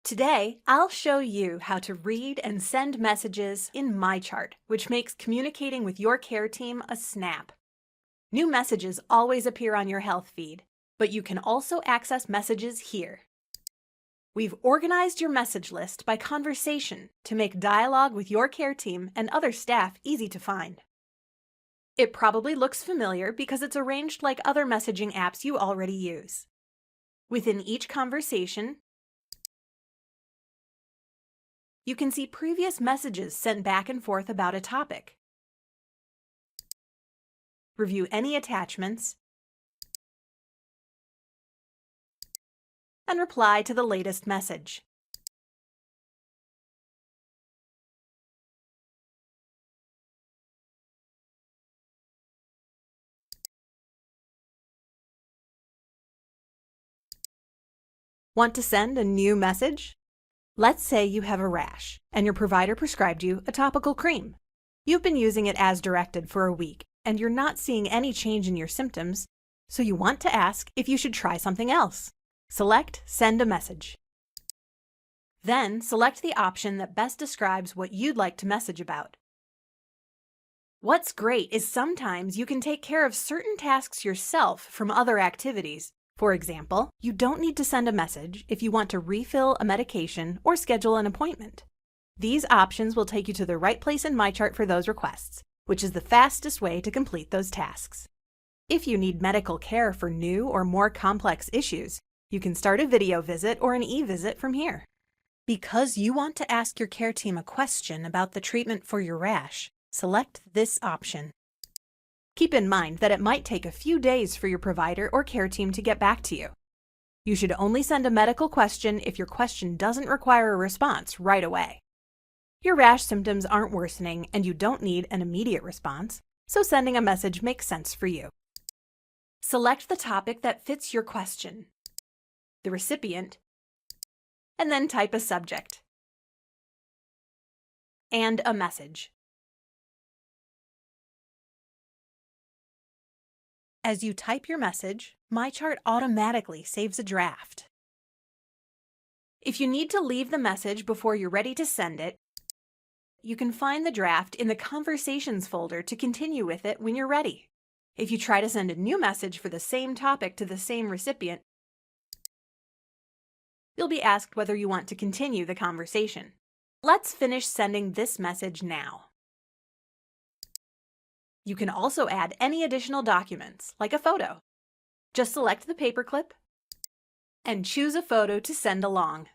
Today, I'll show you how to read and send messages in MyChart, which makes communicating with your care team a snap. New messages always appear on your health feed, but you can also access messages here. We've organized your message list by conversation to make dialogue with your care team and other staff easy to find. It probably looks familiar because it's arranged like other messaging apps you already use. Within each conversation, you can see previous messages sent back and forth about a topic. Review any attachments, and reply to the latest message. Want to send a new message? Let's say you have a rash, and your provider prescribed you a topical cream. You've been using it as directed for a week, and you're not seeing any change in your symptoms, so you want to ask if you should try something else. Select Send a Message. Then select the option that best describes what you'd like to message about. What's great is sometimes you can take care of certain tasks yourself from other activities. For example, you don't need to send a message if you want to refill a medication or schedule an appointment. These options will take you to the right place in MyChart for those requests, which is the fastest way to complete those tasks. If you need medical care for new or more complex issues, you can start a video visit or an e-visit from here. Because you want to ask your care team a question about the treatment for your rash, select this option. Keep in mind that it might take a few days for your provider or care team to get back to you. You should only send a medical question if your question doesn't require a response right away. Your rash symptoms aren't worsening and you don't need an immediate response, so sending a message makes sense for you. Select the topic that fits your question, the recipient, and then type a subject and a message. As you type your message, MyChart automatically saves a draft. If you need to leave the message before you're ready to send it, you can find the draft in the Conversations folder to continue with it when you're ready. If you try to send a new message for the same topic to the same recipient, you'll be asked whether you want to continue the conversation. Let's finish sending this message now. You can also add any additional documents, like a photo. Just select the paperclip and choose a photo to send along.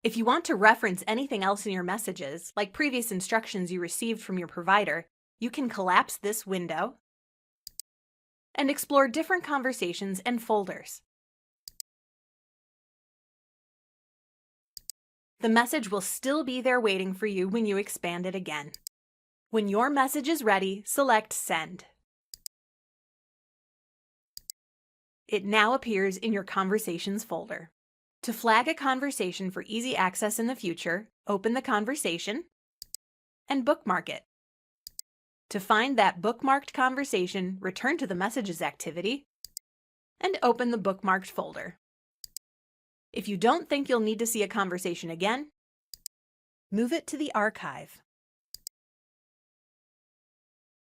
If you want to reference anything else in your messages, like previous instructions you received from your provider, you can collapse this window and explore different conversations and folders. The message will still be there waiting for you when you expand it again. When your message is ready, select Send. It now appears in your Conversations folder. To flag a conversation for easy access in the future, open the conversation and bookmark it. To find that bookmarked conversation, return to the Messages activity and open the bookmarked folder. If you don't think you'll need to see a conversation again, move it to the archive.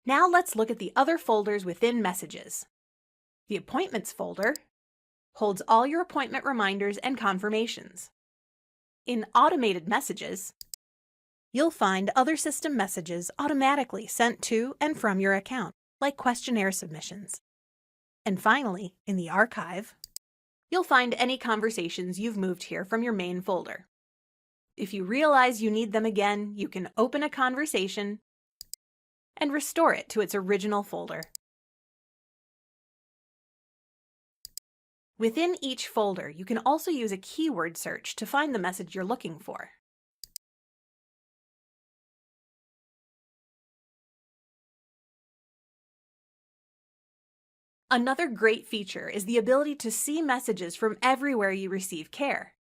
Now let's look at the other folders within Messages. The Appointments folder holds all your appointment reminders and confirmations. In Automated Messages, you'll find other system messages automatically sent to and from your account, like questionnaire submissions. And finally, in the Archive, you'll find any conversations you've moved here from your main folder. If you realize you need them again, you can open a conversation and restore it to its original folder. Within each folder, you can also use a keyword search to find the message you're looking for. Another great feature is the ability to see messages from everywhere you receive care.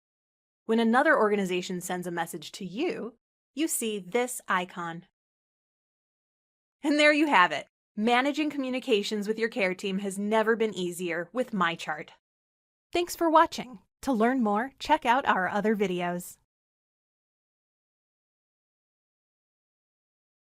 When another organization sends a message to you, you see this icon. And there you have it. Managing communications with your care team has never been easier with MyChart. Thanks for watching. To learn more, check out our other videos.